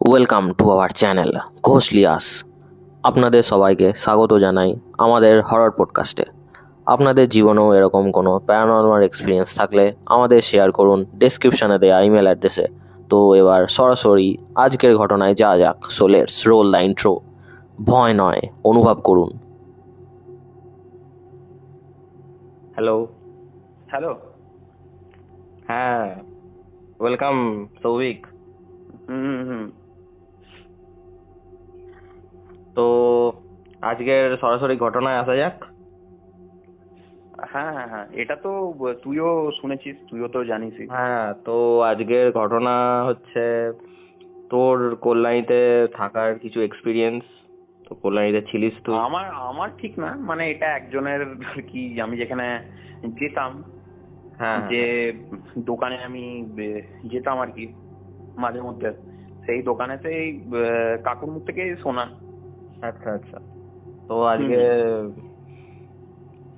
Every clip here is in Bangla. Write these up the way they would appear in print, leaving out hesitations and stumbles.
Welcome to our channel Ghoshlias. আপনাদের সবাইকে স্বাগত জানাই আমাদের হরর পডকাস্টে। আপনাদের জীবনেও এরকম কোনো প্যারানর্মাল এক্সপিরিয়েন্স থাকলে আমাদের শেয়ার করুন ডেসক্রিপশনে দেওয়া ইমেল অ্যাড্রেসে। তো এবার সরাসরি আজকের ঘটনায় যা যাক। So let's role the intro. ভয় নয়, অনুভব করুন। হ্যালো। হ্যালো। হ্যাঁ, ওয়েলকাম সৌভিক। হুম। তো আজকের সরাসরি ঘটনায় আসা যাক। হ্যাঁ, এটা তো তুইও শুনেছিস, তুইও তো জানিসই। হ্যাঁ, তো আজকের ঘটনা হচ্ছে তোর কল্যাণীতে থাকার কিছু এক্সপিরিয়েন্স। তো কল্যাণীতে ছিলিস তুই? আমার আমার ঠিক না, মানে এটা একজনের আর কি। আমি যেখানে যেতাম, হ্যাঁ, যে হ্যাঁ। দোকানে আমি যেতাম আর কি মাঝে মধ্যে, সেই দোকানেতেই কাকুর মুখ থেকে শোনা। আচ্ছা, আচ্ছা। তো হুম আজকে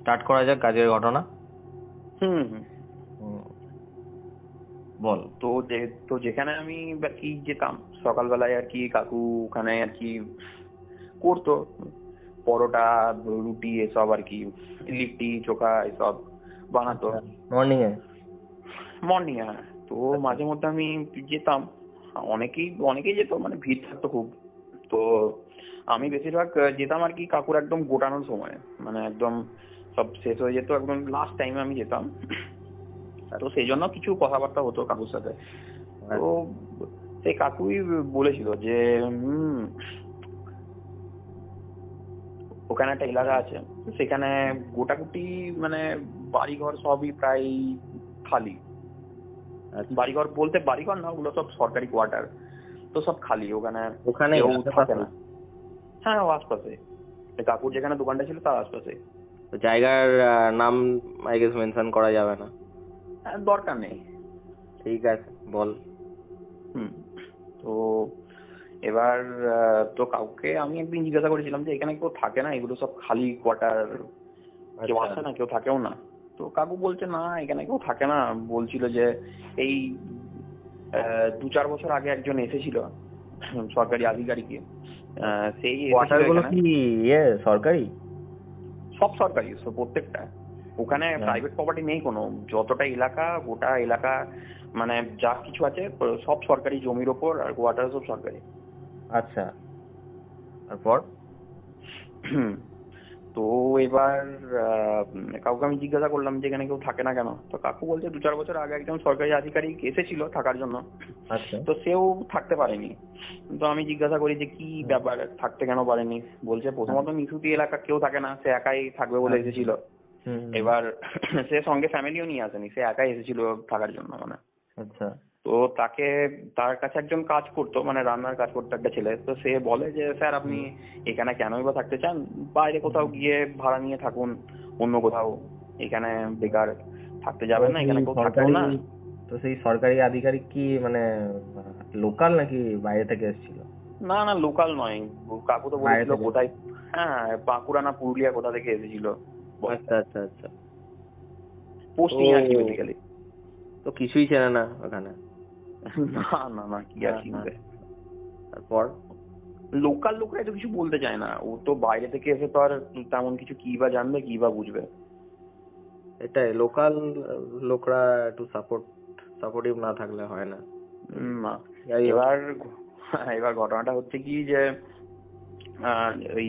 স্টার্ট করা যাক কাজের ঘটনা। হুম হুম। হুম, বল। তো যেখানে আমি আর কি যেতাম সকালবেলায় আর কি, কাকু ওখানে আর কি করতো পরোটা, রুটি এসব আর কি, লিট্টি চোখা এসব বানাতো আচ্ছা, মর্নিং এ। মর্নিং এ। তো আচ্ছা, মাঝে মধ্যে আমি যেতাম, অনেকেই যেত, মানে ভিড় থাকতো খুব। তো আমি বেশিরভাগ যেতাম আর কি কাকুর একদম গোটানোর সময়, মানে একদম সব শেষ হয়ে যেত, একদম লাস্ট টাইমে আমি যেতাম। তো সেই জন্য কিছু কথাবার্তা হতো কাকুর সাথে। তো আচ্ছা, সেই কাকুই বলেছিল যে ওখানে একটা এলাকা আছে, সেখানে গোটাকুটি মানে বাড়িঘর সবই প্রায় খালি। আচ্ছা। বাড়িঘর বলতে বাড়িঘর না, ওগুলো সব সরকারি কোয়ার্টার, তো সব খালি, ওখানে ওখানেই কেউ থাকে আশেপাশে? না। হ্যাঁ, ও আশপাশে, এই কাকুর যেখানে দোকানটা ছিল তার আশপাশে। তো জায়গার নাম আই গেস মেনশন করা যাবে না। দরকার নেই। ঠিক আছে, বল। হুম। তো এবার তো কাউকে আমি একদিন জিজ্ঞাসা করেছিলাম যে এখানে কেউ থাকে না, এগুলো সব খালি কোয়ার্টার, কেউ আচ্ছা, আসে না, কেউ থাকেও না। তো কাকু বলছে না, এখানে কেউ থাকে না। বলছিল যে এই 2-4 বছর আগে একজন এসেছিল, সরকারি আধিকারিক, সেই এসেছিল কোয়ার্টার গুলো এখানে। কি সরকারি? সব সরকারি, প্রত্যেকটা। ওখানে আচ্ছা, প্রাইভেট প্রপার্টি নেই কোনো। যতটা এলাকা, গোটা এলাকা, মানে যা কিছু আছে সব সরকারি জমির ওপর, আর কোয়ার্টার সব সরকারি। আচ্ছা। তারপর? তো এবার কাউকে আমি জিজ্ঞাসা করলাম যে এখানে কেউ থাকে না কেন। তো কাকু বলছে 2-4 বছর আগে একজন সরকারি আধিকারিক এসেছিল থাকার জন্য, আচ্ছা। তো সেও থাকতে পারেনি। তো আমি জিজ্ঞাসা করি যে কি হুম, ব্যাপার, থাকতে কেন পারেনি। বলছে হ্যাঁ, প্রথমত নিশুতি এলাকা, কেউ থাকে না, সে একাই থাকবে বলে হ্যাঁ, এসেছিল। হুম, হুম, এবার সে সঙ্গে ফ্যামিলিও নিয়ে আসেনি, সে একাই এসেছিল থাকার জন্য, মানে। আচ্ছা, তো তার কাছে একজন কাজ করতো, মানে রান্নার কাজ করতো, একটা ছেলে। তো সে বলে যে স্যার আপনি হুম, এখানে কেনই বা থাকতে চান, বাইরে কোথাও হুম। গিয়ে ভাড়া নিয়ে থাকুন, অন্য কোথাও। এখানে বেকার থাকতে তো যাবেন না, সেই এখানে কেউ থাকেও সরকারি না। তো সেই সরকারি আধিকারিক কি মানে লোকাল নাকি বাইরে থেকে এসেছিল? না না, লোকাল নয়। কাকু তো বাইরে বলেছিল থেকে? কোথায়, হ্যাঁ, বাঁকুড়া না পুরুলিয়া কোথা থেকে এসেছিল বলে। আচ্ছা, আচ্ছা, আচ্ছা। তো পোস্টিং আর কি, বেসিক্যালি। তো কিছুই চেনে না ওখানে? না না না, কি আর হ্যাঁ, হ্যাঁ। চিনবে। তারপর? লোকাল লোকরা তো কিছু বলতে চায় না, ও তো বাইরে থেকে এসে তো আর তেমন কিছু কি বা জানবে, কি বা বুঝবে। এটাই লোকাল লোকরা একটু সাপোর্টিভ না থাকলে হয় না। না। যাই হোক। এবার এবার ঘটনাটা হচ্ছে কি যে ওই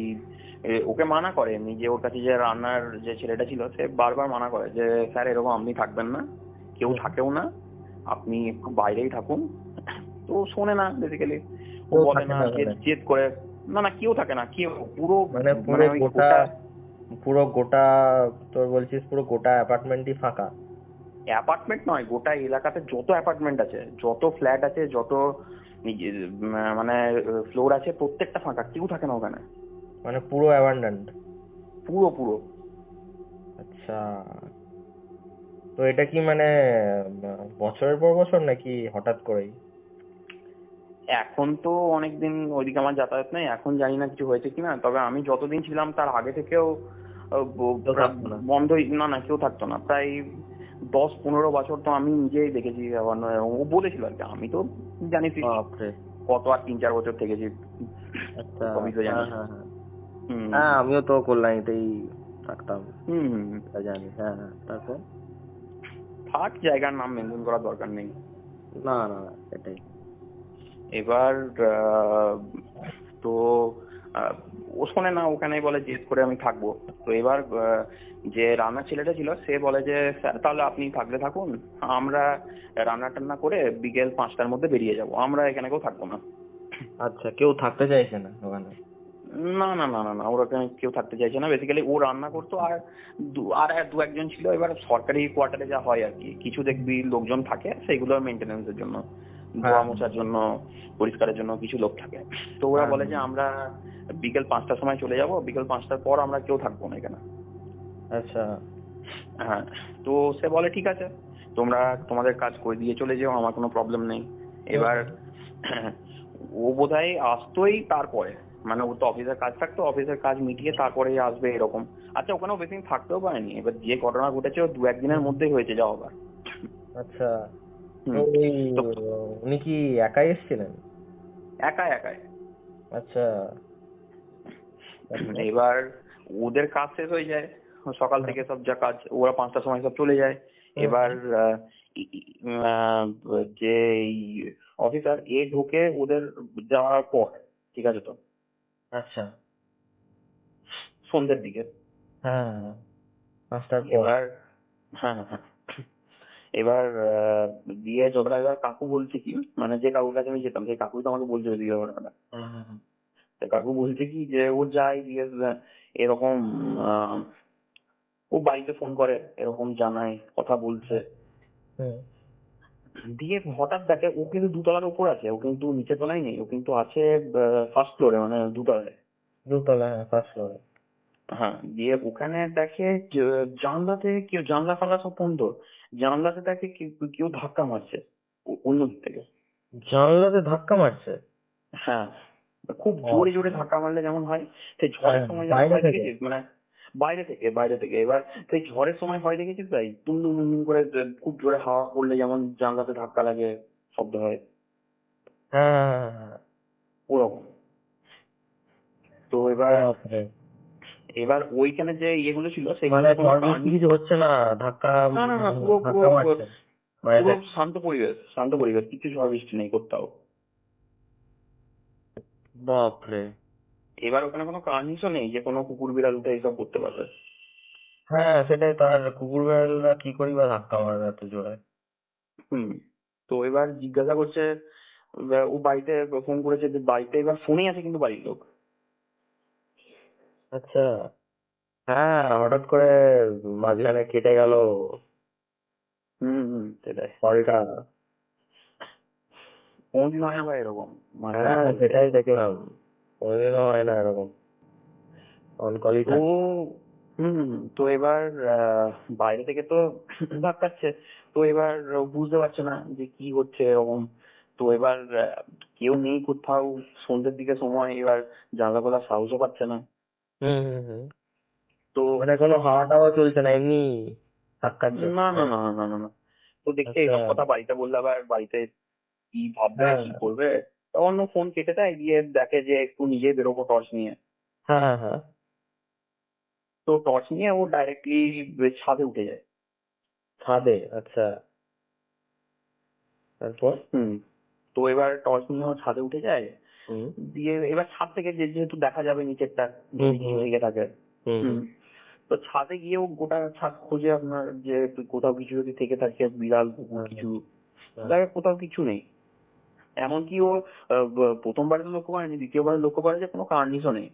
ওকে মানা করে এমনি, যে ওর কাছে যে রান্নার যে ছেলেটা ছিল, সে বারবার মানা করে যে স্যার এরকম আপনি থাকবেন না, কেউ হুম। থাকেও না, আপনি একটু বাইরেই থাকুন। তো শোনে না বেসিক্যালি, ও কেউ বলে থাকে না, না জেদ ওখানে? জেদ করে। না না, কেউ থাকে না, কেউ পুরো, মানে পুরো মানে ওই গোটা গোটা পুরো গোটা তোর বলছিস পুরো গোটা অ্যাপার্টমেন্টই ফাঁকা? অ্যাপার্টমেন্ট নয়, গোটা এলাকাতে যত অ্যাপার্টমেন্ট আছে, যত ফ্ল্যাট আছে, যত মানে ফ্লোর আছে, প্রত্যেকটা ফাঁকা, কেউ থাকে না ওখানে। মানে পুরো অ্যাবান্ডন্ড? পুরো পুরো। আচ্ছা। তো এটা কি মানে বছরের পর বছর নাকি হঠাৎ করেই? এখন তো অনেকদিন ওইদিকে আমার যাতায়াত নেই, এখন জানি না কিছু হয়েছে কিনা। তবে আমি যতদিন ছিলাম তার আগে থেকেও কেউ প্রায় থাকতো না? বন্ধই, না না, কেউ থাকতো না। প্রায় 10-15 বছর তো আমি নিজেই দেখেছি। আবার ও বলেছিল আর কি, আমি তো জানিসই। বাপরে! কত আর 3-4 বছর থেকেছি, আচ্ছা, সবই তো হ্যাঁ জানিস। হ্যাঁ হ্যাঁ হুম হ্যাঁ, আমিও তো কল্যাণীতেই থাকতাম, হুম হুম হুম। এটা জানি। হ্যাঁ হ্যাঁ, তারপর? থাক, জায়গার নাম মেনশন করার দরকার নেই। না না না, এটাই। এবার তো আহ, ও শোনে না, ওখানে বলে জেদ করে আমি থাকবো। তো এবার যে রান্নার ছেলেটা ছিল সে বলে যে স্যার তাহলে আপনি থাকলে থাকুন, আমরা রান্না টান্না করে বিকেল 5টার মধ্যে বেরিয়ে যাব, আমরা এখানে কেউ থাকবো না। আচ্ছা, কেউ থাকতে চাইছে না ওখানে? না না না না না, ওরা এখানে কেউ থাকতে চাইছে না। বেসিক্যালি ও রান্না করতো, আর দু একজন ছিল। এবার সরকারি কোয়ার্টারে যা হয় আর কি, কিছু দেখবি লোকজন থাকে সেগুলোর মেনটেন্যান্সের জন্য, হ্যাঁ ধোয়া মোছার জন্য, পরিষ্কারের জন্য কিছু লোক থাকে। তো ওরা হ্যাঁ বলে যে আমরা বিকেল 5টার সময় চলে যাব, বিকেল 5টার পর আমরা কেউ থাকবো না এখানে। আচ্ছা। হ্যাঁ। তো সে বলে ঠিক আছে, তোমরা তোমাদের কাজ করে দিয়ে চলে যেও, আমার কোনো প্রবলেম নেই। এবার ও বোধহয় আসতোই তারপরে, মানে ও তো অফিসের কাজ থাকতো, অফিসের কাজ মিটিয়ে তারপরেই আসবে এরকম। আচ্ছা, ওখানেও বেশি দিন থাকতেও পারেনি। এবার যে ঘটনা ঘটেছে ও 1-2 দিনের মধ্যেই হয়েছে যাওয়া আবার। আচ্ছা, তো হুম। ওই তো উনি কি একাই এসেছিলেন? একাই একাই। আচ্ছা, তারপর? এবার ওদের কাজ শেষ হয়ে যায় সকাল থেকে, সব যা কাজ ওরা 5টার সময় সব চলে যায়। এবার ই- ই- আহ, যে অফিসার এ ঢোকে ওদের যাওয়ার পর, ঠিক আছে তো, আচ্ছা, সন্ধ্যের দিকে। হ্যাঁ হ্যাঁ, 5টার পর। এবার হ্যাঁ হ্যাঁ হ্যাঁ। এবার দিয়ে ঝগড়া। এবার কাকু বলছে কি, মানে যে কাকুর কাছে আমি যেতাম সেই কাকুই তো আমাকে বলছে ওদিকে ঘটনাটা। হুম, হুম, হুম। তো কাকু বলছে কি যে ও যায় দিয়ে এরকম আহ, ও বাড়িতে ফোন করে, এরকম জানায়, কথা বলছে। হুম। দিয়ে হঠাৎ দেখে ও কিন্তু 2 তলার উপর আছে, ও কিন্তু নিচের তলায় নেই, ও কিন্তু আছে ফার্স্ট ফ্লোরে, মানে 2 তলায়। দোতলা, হ্যাঁ, ফার্স্ট ফ্লোরে। হ্যাঁ। দিয়ে ওখানে দেখে জানলাতে কেউ, জানলা ফাঁকা সব বন্ধ, জানলাতে দেখে কেউ কেউ ধাক্কা মারছে অন্য দিক থেকে। জানলাতে ধাক্কা মারছে? হ্যাঁ, খুব জোরে বাপ! জোরে ধাক্কা মারলে যেমন হয়, সেই ঝড়ের হ্যাঁ, সময় যেমন বাইরে হয় থেকে? দেখেছিস, মানে বাইরে থেকে। এবার সেই ঝড়ের সময় হয় দেখেছিস ভাই, দুম দুম দুম দুম করে খুব জোরে হাওয়া পড়লে যেমন জানলাতে ধাক্কা লাগে, শব্দ হয়, হ্যাঁ হ্যাঁ হ্যাঁ ওরকম। তো এবার হ্যাঁ। বাপরে! এবার ওইখানে যে ইয়েগুলো ছিল মানে সেগুলোর কোনো ঝড় কারণ। বৃষ্টি কিছু হচ্ছে না, ধাক্কা না না না, পুরো পুরো ধাক্কা মারছে বাইরে পুরো থেকে? শান্ত পরিবেশ, কিছু ঝড় বৃষ্টি নেই কোথাও। বাপরে! এবার ওখানে কোনো কার্নিশও নেই যে কোনো কুকুর বিড়াল উঠে এইসব করতে পারবে। হ্যাঁ, সেটাই তো। আর কুকুর বেড়ালরা কি করি বা ধাক্কা মারবে এত জোরে? হুম। তো এবার জিজ্ঞাসা করছে, এবার ও বাড়িতে ফোন করেছে, যে বাড়িতে এবার ফোনেই আছে কিন্তু বাড়ির লোক। আচ্ছা। হ্যাঁ, হঠাৎ করে মাঝখানে কেটে গেল হুম হুম, সেটাই। কলটা। কোনদিন হয় না ভাই এরকম, মাঝখানে হ্যাঁ, কল কেটে সেটাই যায়। দেখলাম। কোনোদিনও হয় না এরকম, অন কলই তো থাকে। তো এবার আহ, বাইরে থেকে তো ধাক্কাচ্ছে। তো এবার বুঝতে পারছে না যে কি হচ্ছে এরকম। তো এবার কেউ নেই কোথাও, সন্ধ্যের দিকে সময়, এবার জানলা খোলার সাহসও পাচ্ছে না। হুম হুম হুম। তো মানে কোনো হাওয়া টাওয়া চলছে না, এমনি ধাক্কাচ্ছে? না না না না না না। তো দেখছে আচ্ছা। এইসব কথা বাড়িতে বললে আবার বাড়িতে কি ভাববে, হ্যাঁ কি করবে। তখন ও ফোন কেটে দেয়, দিয়ে দেখে যে একটু নিজে বেরোবো টর্চ নিয়ে। হ্যাঁ হ্যাঁ হ্যাঁ। তো টর্চ নিয়ে ও ডাইরেক্টলি ছাদে উঠে যায়। ছাদে? আচ্ছা, তারপর? হুম। তো এবার টর্চ নিয়ে ও ছাদে উঠে যায়। হুম দিয়ে এবার ছাদ থেকে যেহেতু দেখা যাবে নিচেরটা, হুম যদি হুম কেউ জেগে থাকে। হুম হুম। হুম। তো ছাদে গিয়েও গোটা ছাদ খোঁজে আপনার, যে কোথাও কিছু যদি থেকে থাকে, বিড়াল কুকুর হ্যাঁ কিছু। হ্যাঁ। দেখে কোথাও কিছু নেই। এমনকি ও প্রথমবারে তো লক্ষ্য করেনি, দ্বিতীয়বার লক্ষ্য করে যে কোনো কার্নিশও নেই।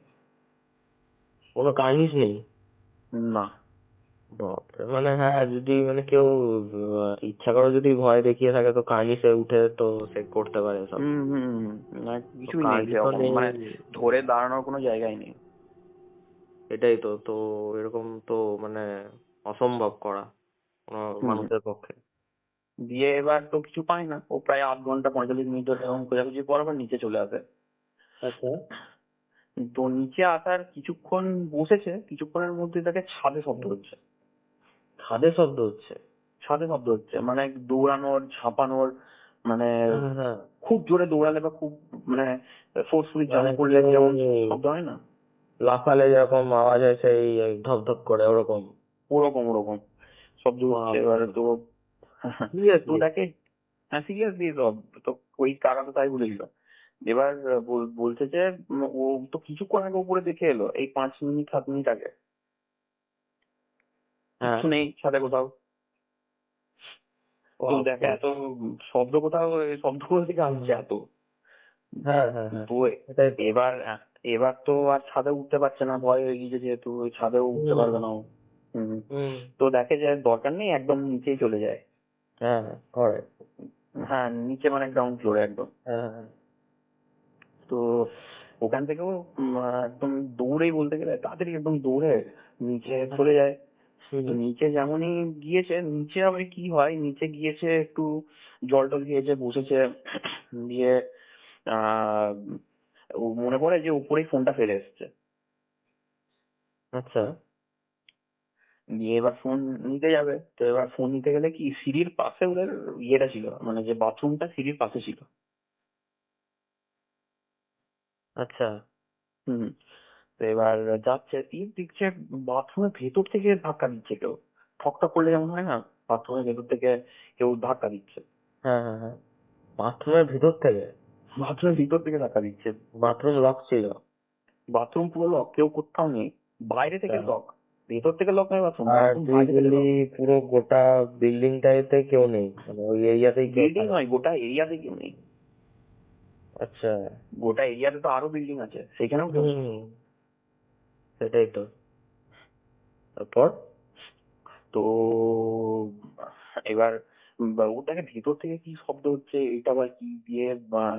কোনো কাহিনীস নেই? না। বাপরে! মানে হ্যাঁ, যদি মানে কেউ ইচ্ছা করে যদি ভয় দেখিয়ে থাকে তো কার্নিসে উঠে তো সে করতে পারে সব। হুম হুম হুম, না তো কিছুই নেই কার্নিসও সেরকম, নেই? মানে ধরে দাঁড়ানোর কোনো জায়গাই নেই। এটাই তো। তো এরকম তো মানে অসম্ভব করা কোনো হুম। মানুষের পক্ষে। দিয়ে এবার তো কিছু পায় না, ও প্রায় 8 ঘন্টা 45 মিনিট ধরে এরকম খোঁজাখুঁজি পর আবার নিচে চলে আসে। আচ্ছা। তো নিচে আসার কিছুক্ষণ বসেছে, কিছুক্ষণের মধ্যে তাকে ছাদে শব্দ হচ্ছে। ছাদে শব্দ হচ্ছে? ছাদে শব্দ হচ্ছে মানে দৌড়ানোর, ঝাঁপানোর, মানে হ্যাঁ হ্যাঁ। খুব জোরে দৌড়ালে বা খুব মানে ফোর্সফুলি জাম্প করলে যেমন শব্দ হয় না, লাফালে যেরকম আওয়াজ হয় সেই ধপ ধপ করে ওরকম। ওরকম ওরকম শব্দ হচ্ছে। এবার তো তো দেখে, হ্যাঁ সিরিয়াসলি তো ওই কাকা তো তাই বলেছিল। এবার বলছে যে ও তো কিছুক্ষণ আগে উপরে দেখে এলো, এই 5 মিনিট 7 মিনিট আগে। হ্যাঁ। কিছু নেই ছাদে কোথাও। তো দেখে এত শব্দ কোথাও, শব্দ কোথা থেকে আসছে এত। হ্যাঁ হ্যাঁ হ্যাঁ তো এটাই তো। এবার এবার তো আর ছাদে উঠতে পারছে না, ভয় হয়ে গিয়েছে যেহেতু, ওই ছাদেও উঠতে হুম। পারবে না ও। হুম। হুম। তো দেখে যে দরকার নেই, একদম নিচেই চলে যায়। হ্যাঁ করে। হ্যাঁ নিচে মানে গ্রাউন্ড ফ্লোরে একদম। হ্যাঁ হ্যাঁ তো ওখান থেকেও একদম দৌড়েই বলতে গেলে তাড়াতাড়ি একদম দৌড়ে নিচে চলে যায়। তো নিচে যেমনই গিয়েছে, নিচে আবার কি হয়, নিচে গিয়েছে একটু জল টল খেয়েছে, বসেছে। দিয়ে আহ ও মনে পড়ে যে উপরেই ফোনটা ফেলে এসেছে। আচ্ছা দিয়ে এবার ফোন নিতে যাবে, তো এবার ফোন নিতে গেলে কি সিঁড়ির পাশে ওদের ইয়েটা ছিল, মানে যে বাথরুমটা সিঁড়ির পাশে ছিল। আচ্ছা হুম। তো এবার যাচ্ছে, দেখছে বাথরুমের ভেতর থেকে ধাক্কা দিচ্ছে কেউ, ঠক ঠক করলে যেমন হয় না, বাথরুমের ভেতর থেকে কেউ ধাক্কা দিচ্ছে। হ্যাঁ হ্যাঁ হ্যাঁ বাথরুমের ভিতর থেকে। বাথরুমের ভিতর থেকে ধাক্কা দিচ্ছে। বাথরুম লক ছিল। বাথরুম পুরো লক, কেউ কোথাও নেই, বাইরে থেকে আচ্ছা। লক। ভেতর থেকে লক নয় বাথরুম, আর বাথরুম তুই বাইরে থেকে বললি লক। পুরো গোটা বিল্ডিংটাতে কেউ নেই, মানে ওই এরিয়াতেই কেউ বিল্ডিং থাকে। নয়, গোটা এরিয়াতে কেউ নেই। আচ্ছা। গোটা এরিয়াতে তো আরো বিল্ডিং আছে, সেখানেও কেউ নেই। হুম সেটাই তো। তারপর তো এবার ওটাকে ভেতর থেকে কি শব্দ হচ্ছে, এটা আবার কি দিয়ে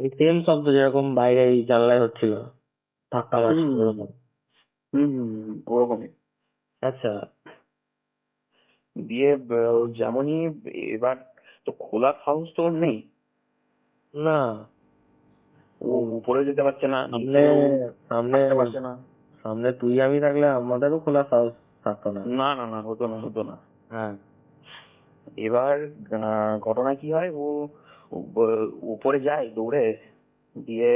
এই সেম শব্দ যেরকম বাইরে এই জানলায় হচ্ছিল, ধাক্কা মারছিল হুম ওরকম। ওরকমই। আচ্ছা। দিয়ে যেমনই এবার, তো খোলা সাহস তো ওর নেই, না ও উপরে যেতে পারছে না, সামনে নিচেও সামনে থাকতে পারছে না। সামনে তুই আমি থাকলে আমাদেরও খোলা সাহস থাকতো না। না না না, হতো না হতো না। হ্যাঁ। এবার ঘটনা কি হয়, ও উপরে যায় দৌড়ে। দিয়ে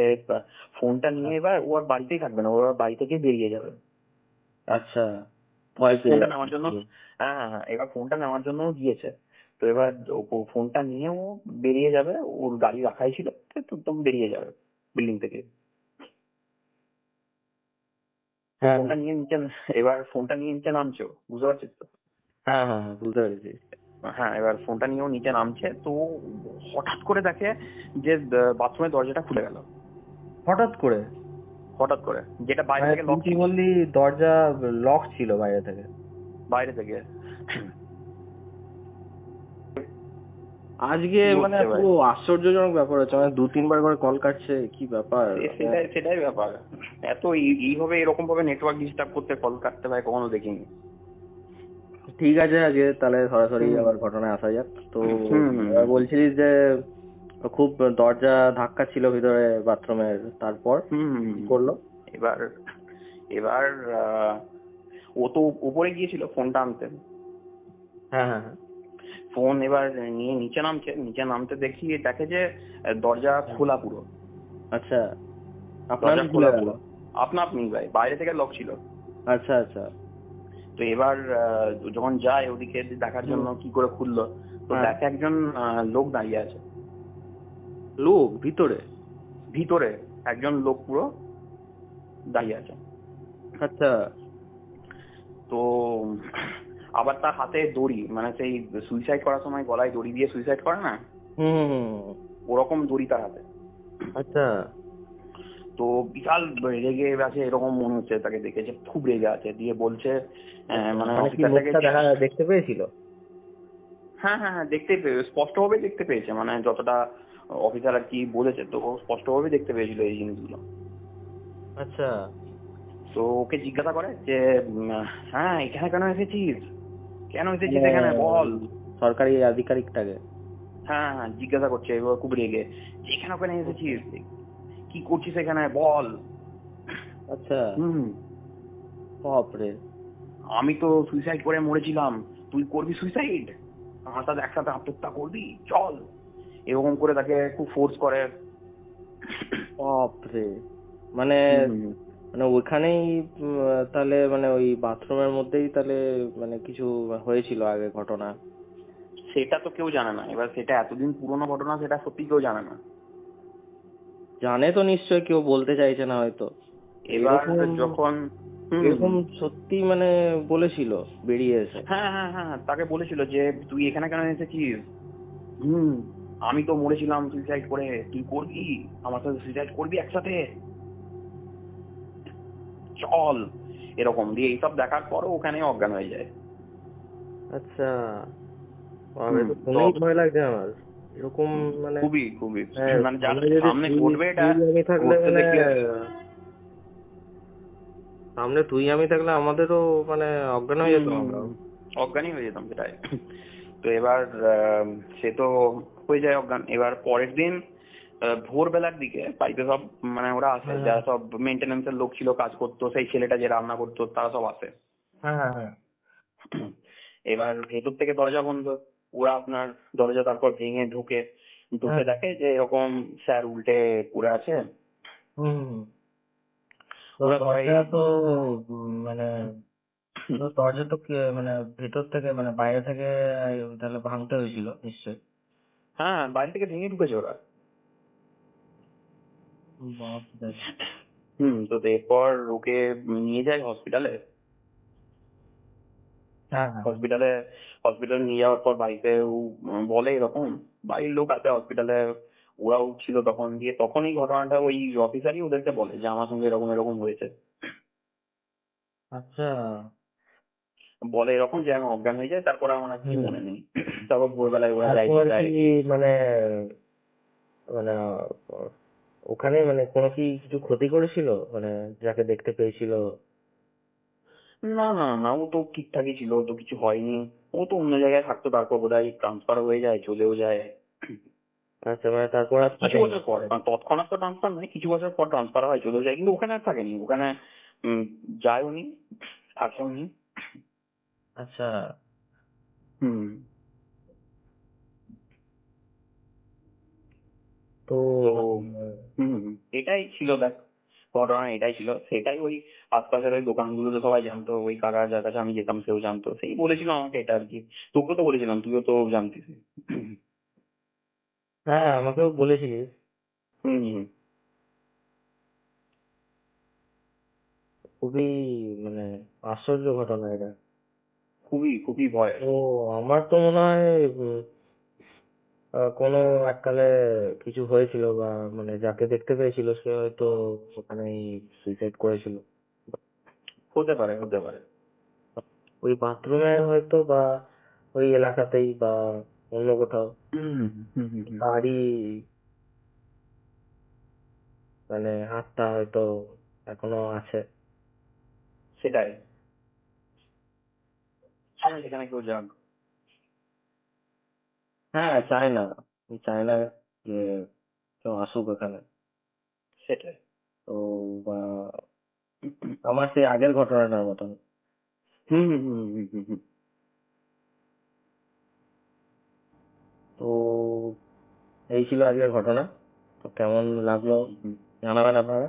ফোনটা নিয়ে এবার ও আর বাড়িতেই থাকবে না, ও আর বাড়ি থেকে বেরিয়ে যাবে। আচ্ছা ভয় পেয়ে ফোনটা নেওয়ার জন্য, যাচ্ছে। হ্যাঁ হ্যাঁ হ্যাঁ, এবার ফোনটা নেওয়ার জন্য গিয়েছে। তো এবার ফোনটা নিয়ে ও বেরিয়ে যাবে, ওর গাড়ি রাখাই ছিল, তো একদম বেরিয়ে যাবে বিল্ডিং থেকে। তো হ্যাঁ ফোনটা নিয়ে নিচে, এবার ফোনটা নিয়ে নিচে নামছে ও, বুঝতে পারছিস তো? হ্যাঁ হ্যাঁ হ্যাঁ বুঝতে পেরেছি। হ্যাঁ এবার ফোনটা নিয়েও নিচে নামছে, তো হঠাৎ করে দেখে যে বাথরুমের দরজাটা খুলে গেল। হঠাৎ করে? হঠাৎ করে, যেটা বাইরে মানে থেকে তুই লক কি ছিল। বললি দরজা লক ছিল বাইরে থেকে? বাইরে থেকে। আজকে কি মানে হচ্ছে ভাই, পুরো আশ্চর্যজনক ব্যাপার হচ্ছে, মানে 2-3 বার করে কল কাটছে, কি ব্যাপার মানে? সেটাই সেটাই ব্যাপার। এত এইভাবে এরকম ভাবে নেটওয়ার্ক ডিস্টার্ব করতে কল কাটতে ভাই কখনো দেখিনি। ঠিক আছে আজকে তাহলে সরাসরি হুম আবার ঘটনায় আসা যাক তো। হুম হুম এবার বলছিলিস যে খুব দরজা ধাক্কা ছিল ভিতরে বাথরুমের, তারপর হুম হুম, কি হুম। করলো? এবার এবার ও তো উপরে গিয়েছিল ফোনটা আনতে। হ্যাঁ হ্যাঁ হ্যাঁ ফোন এবার নিয়ে নিচে নামছে, নিচে নামতে দেখে যে দরজা খোলা পুরো। আচ্ছা আপনা দরজা আপনি খুলে খোলা গেল? পুরো, আপনা আপনি ভাই, বাইরে থেকে লক ছিল। আচ্ছা আচ্ছা। তো এবার যখন যায় ওদিকে দেখার হুম। জন্য কি করে খুললো, তো হ্যাঁ দেখে একজন লোক দাঁড়িয়ে আছে লোক ভিতরে? ভিতরে। একজন লোক পুরো দাঁড়িয়ে আছে। আচ্ছা। তো আবার তার হাতে দড়ি, মানে সেই সুইসাইড করার সময় গলায় দড়ি দিয়ে সুইসাইড করে না, হুম হুম হুম হুম। ওরকম দড়ি তার হাতে। আচ্ছা। তো বিশাল রেগে আছে এরকম মনে হচ্ছে তাকে দেখে, যে খুব রেগে আছে। দিয়ে বলছে আচ্ছা মানে মানে কি অফিসারটাকে, মুখটা দেখতে পেয়েছিল? হ্যাঁ হ্যাঁ হ্যাঁ দেখতে স্পষ্টভাবে দেখতে পেয়েছে, মানে যতটা অফিসার আর কি বলেছে, তো ও স্পষ্টভাবে দেখতে পেয়েছিল এই জিনিসগুলো। আচ্ছা। তো ওকে জিজ্ঞাসা করে যে হ্যাঁ এখানে কেন এসেছিস, কেন এসেছিস মানে এখানে বল। সরকারি আধিকারিকটাকে? হ্যাঁ হ্যাঁ জিজ্ঞাসা করছে এবার খুব রেগে, যে এখানে কেন এসেছিস, কি করছিস এখানে বল। আচ্ছা। হুম, বাপরে। আমি তো সুইসাইড করে মরেছিলাম, তুই করবি সুইসাইড, আমার সাথে একসাথে আত্মহত্যা করবি, চল। এরকম করে তাকে খুব ফোর্স করে। বাপরে! মানে হুম, হুম, হুম। মানে ওইখানেই তাহলে মানে ওই বাথরুমের মধ্যেই তাহলে মানে কিছু হয়েছিল আগে ঘটনা? সেটা তো কেউ জানে না, এবার সেটা এতদিন পুরনো ঘটনা, সেটা সত্যি কেউ জানে না। জানে তো নিশ্চয়ই, কেউ বলতে চাইছে না হয়তো। এবার এরকম যখন হুম, এরকম হুম। সত্যি মানে বলেছিল বেরিয়ে এসে? হ্যাঁ, হ্যাঁ, হ্যাঁ, হ্যাঁ, তাকে বলেছিল যে তুই এখানে কেন এসেছিস? হুম, আমি তো মরেছিলাম সুইসাইড করে, তুই করবি, আমার সাথে সুইসাইড করবি একসাথে, চল, এরকম দিয়ে এইসব দেখার পরও ওখানে অজ্ঞান হয়ে যায়। আচ্ছা, বাবা, এ হুম, তো তো শুনেই ভয় লাগছে আমার। এরকম মানে খুবই খুবই হ্যাঁ, মানে যা সামনে যদি সামনে তুই ঘটবে এটা তুই আমি থাকলে ঘটতে মানে দেখলে সামনে তুই আমি থাকলে আমাদেরও মানে অজ্ঞান হয়ে হুম, যেতাম হুম, আমরাও। হুম, অজ্ঞানই হয়ে যেতাম সেটাই। তো এবার সে তো হয়ে যায় অজ্ঞান। এবার পরের দিন ভোরবেলার দিকে বাড়িতে সব মানে ওরা আসে, হ্যাঁ, যারা সব মেনটেন্যান্সের লোক ছিল, কাজ করতো, সেই ছেলেটা যে রান্না করতো তারা সব আসে। হ্যাঁ, হ্যাঁ, হ্যাঁ। এবার ভেতর থেকে দরজা বন্ধ, ওরা আপনার দরজা তারপর ভেঙে ঢুকে ঢুকে হ্যাঁ। দেখে যে এরকম স্যার উল্টে পড়ে আছে। হুম, হুম। তো ওরা সবাই দরজা তো মানে তো দরজা তো মানে ভেতর থেকে মানে বাইরে থেকে তাহলে ভাঙতে হয়েছিল নিশ্চয়ই। হ্যাঁ, বাইরে থেকে ভেঙে ঢুকেছে ওরা। বাপরে! তো এরপর ওকে নিয়ে যায় হসপিটালে। হ্যাঁ, হ্যাঁ। হসপিটালে হসপিটালে নিয়ে যাওয়ার পর বাড়িতে ও বলে এরকম, বাড়ির লোক আছে হসপিটালে, ওরাও ছিল তখন, দিয়ে তখন এই ঘটনাটা ওই অফিসারই ওদেরকে বলে যে আমার সঙ্গে এরকম এরকম হয়েছে। আচ্ছা। বলে এরকম যে আমি অজ্ঞান হয়ে যাই, তারপর আমার আর কিছু হুম। মনে নেই। তারপর ভোরবেলায় ওরা যায় তারপর কি যায় মানে মানে ওখানে মানে কোনো কি কিছু ক্ষতি করেছিল? মানে যাকে দেখতে পেয়েছিল? না, না, না, ও তো ঠিকঠাকই ছিল, ও তো কিছু হয়নি। ও তো অন্য জায়গায় থাকতো, তারপর বোধহয় ট্রান্সফার হয়ে যায়, চলেও যায়। আচ্ছা, মানে তারপর আর কিছু থাকেনি বছর পর, ওখানে? তৎক্ষণাৎ তো ট্রান্সফার নয়, কিছু বছর পর ট্রান্সফার হয়, চলেও যায়, কিন্তু ওখানে আর থাকেনি, ওখানে উম, যায় উনি, আসে উনি। আচ্ছা। হুম তো তো উম, এটাই ছিল দেখ, ঘটনা এটাই ছিল, সেটাই ওই আশপাশের ওই দোকানগুলোতে সবাই জানতো, ওই কাকা যার কাছে আমি যেতাম সেও জানতো, সেই বলেছিল আমাকে এটা আর কি। তোকে তো বলেছিলাম, তুইও তো জানতিস। হ্যাঁ, আমাকেও বলেছিলিস। হুম হুম, খুবই মানে আশ্চর্য ঘটনা এটা। খুবই খুবই ভয়ের। তো আমার তো মনে হয় কোনো এককালে কিছু হয়েছিল বা মানে যাকে দেখতে পেয়েছিল সে হয়তো ওখানেই সুইসাইড করেছিল। হতে পারে, হতে পারে। ওই বাথরুমে হয়তো বা ওই এলাকাতেই বা অন্য কোথাও হুম হুম হুম হুম, তারই মানে হাতটা হয়তো এখনো আছে। সেটাই। চল সেখানে কেউ যাক। হ্যাঁ, চায় না যে কেউ আসুক এখানে। সেটাই। তো বা আমার সেই আগের ঘটনাটার মতন। হুম হুম হুম হুম হুম হুম। তো এই ছিল আজকের ঘটনা। তো কেমন লাগলো হুম, হুম। জানাবেন আপনারা।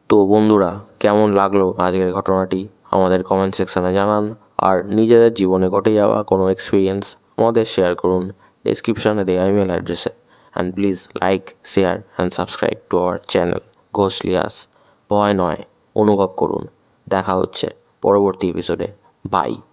তো বন্ধুরা, কেমন লাগলো আজকের ঘটনাটি আমাদের কমেন্ট সেকশনে জানান। আর নিজেদের জীবনে ঘটে যাওয়া কোনো এক্সপিরিয়েন্স আমাদের শেয়ার করুন ডেসক্রিপশনে দেওয়া ইমেল অ্যাড্রেসে। And please like, share and subscribe to our channel Ghoshlias. ভয় নয়, অনুভব করুন। দেখা হচ্ছে পরবর্তী এপিসোডে। বাই।